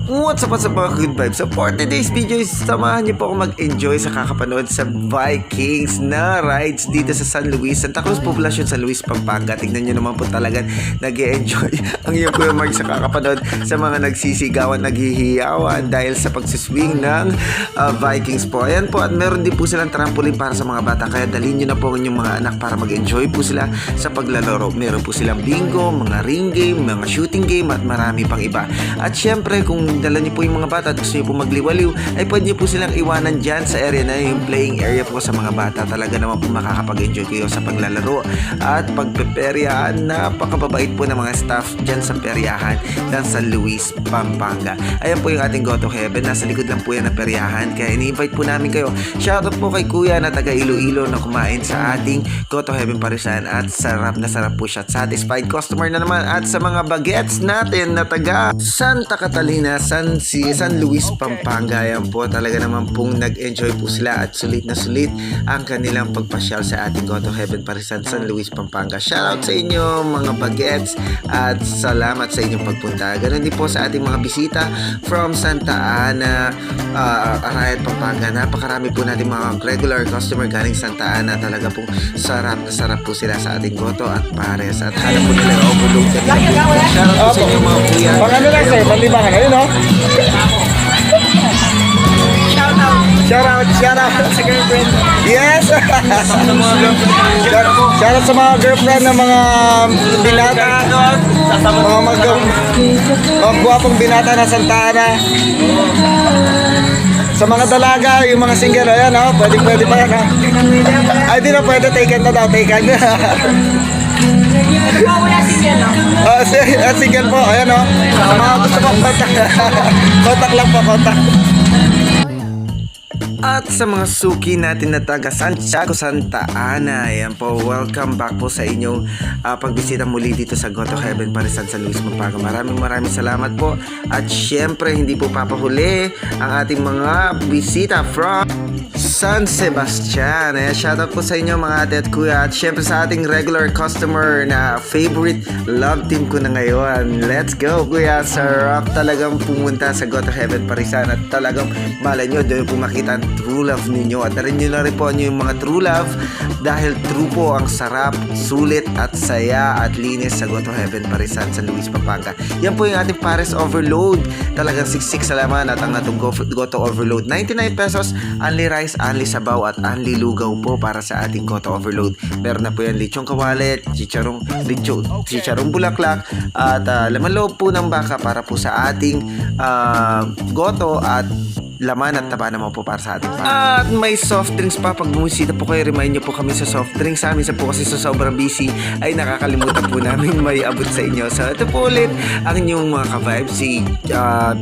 What's up mga good vibes? So for today's video, samahan niyo po ako mag-enjoy sa kakapanood sa Vikings na rides dito sa San Luis, Santa Cruz, Poblacion, San Luis, Pampanga. Tignan niyo naman po talagang nag-e-enjoy ang iyong Kuya Mark sa kakapanood sa mga nagsisigawan, naghihiyawan dahil sa pagsiswing ng Vikings po. Ayan po, at meron din po silang trampoline para sa mga bata, kaya dalhin niyo na po ang inyong mga anak para mag-enjoy po sila sa paglalaro. Meron po silang bingo, mga ring game, mga shooting game at marami pang iba. At syempre, kung dala niyo po yung mga bata at gusto niyo po magliwaliw, ay pwede niyo po silang iwanan dyan sa area na yung playing area po sa mga bata. Talaga naman po makakapag-enjoy kayo sa paglalaro at pagpeperyahan. Napakababait po ng mga staff dyan sa peryahan ng San Luis, Pampanga. Ayan po yung ating Go to Heaven. Nasa likod lang po yan ng peryahan, kaya ini-invite po namin kayo. Shoutout po kay Kuya na taga Iloilo na kumain sa ating Go to Heaven Parisan, at sarap na sarap po siya. Satisfied customer na naman. At sa mga bagets natin na taga Santa Catalina, San Luis, Pampanga, yan po, talaga naman pong nag-enjoy po sila at sulit na sulit ang kanilang pagpasyal sa ating Go to Heaven Parisan, San Luis, Pampanga. Shoutout sa inyo mga bagets at salamat sa inyong pagpunta. Ganon din po sa ating mga bisita from Santa Ana, Arayat, Pampanga. Napakarami po natin mga regular customer galing Santa Ana. Talaga pong sarap na sarap po sila sa ating goto at pares, at hanap po nila overload kanina po. Shoutout po sa inyo mga kuya. Pangano lang sa'yo, panlibangan. Ayun o. Shoutout sa girlfriend. Yes! Shoutout sa mga girlfriend ng mga binata. Mga guwapong binata na Santa Ana. Sa mga dalaga, yung mga single, ayan o, pwede pa yan o. Ay, di na pwede, taken na daw, taken. Single po, ayan o. Sa mga gusto po, kontak lang po, kontak. At sa mga suki natin na taga Santiago, Santa Ana, ayan po, welcome back po sa inyong pagbisita muli dito sa Go to Heaven Parisan, San Luis, Pampanga. Maraming salamat po. At syempre, hindi po papahuli ang ating mga bisita from San Sebastian. Ayan, shoutout po sa inyo mga ate at kuya. At syempre sa ating regular customer na favorite love team ko na ngayon. Let's go kuya, sarap talagang pumunta sa Go to Heaven Parisan, at talagang malay nyo, doon po makita ang true love ninyo. At narin nyo na rin po yung mga true love, dahil true po ang sarap, sulit at saya at linis sa Go to Heaven Parisan, San Luis, Pampanga. Yan po yung ating Pares Overload. Talagang siksik sa laman at ang natong Go to Overload. 99 pesos, only rice, only sabaw at only lugaw po para sa ating Go to Overload. Meron na po yan lechong kawalet, chicharong bulaklak, at laman loob po ng baka para po sa ating goto, at laman at taba naman po para sa ating pamilya. At may soft drinks pa. Pag bumisita po kayo, remind nyo po kami sa soft drinks. Sa amin po kasi sa sobrang busy ay nakakalimutan po namin may abot sa inyo. So ito po ulit ang inyong mga ka-vibes, si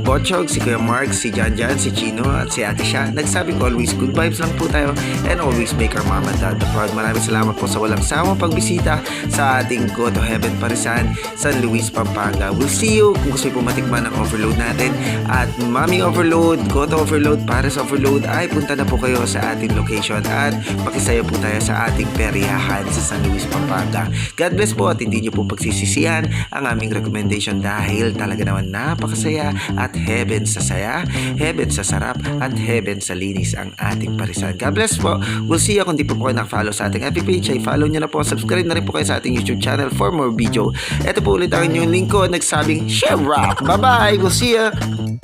Bochog, si Kuya Mark, si Janjan, si Chino at si Ate Sha. Nagsabing always good vibes lang po tayo, and always make our mama and dad proud. Maraming salamat po sa walang sawang pagbisita sa ating Go to Heaven Parisan, San Luis, Pampanga. We'll see you kung gusto po matikman ang overload natin. At Mami Overload, Go to Overload, Pares Overload, ay punta na po kayo sa ating location at makisaya po tayo sa ating peryahan sa San Luis, Pampanga. God bless po, at hindi nyo po pagsisisihan ang aming recommendation, dahil talaga naman napakasaya at heaven sa saya, heaven sa sarap, at heaven sa linis ang ating parisan. God bless po. We'll see you. Kung di po kayo nakafollow sa ating FB page, ay follow nyo na po. Subscribe na rin po kayo sa ating YouTube channel for more video. Ito po ulit ang inyong lingkod nagsabing share rock. Bye bye. We'll see you.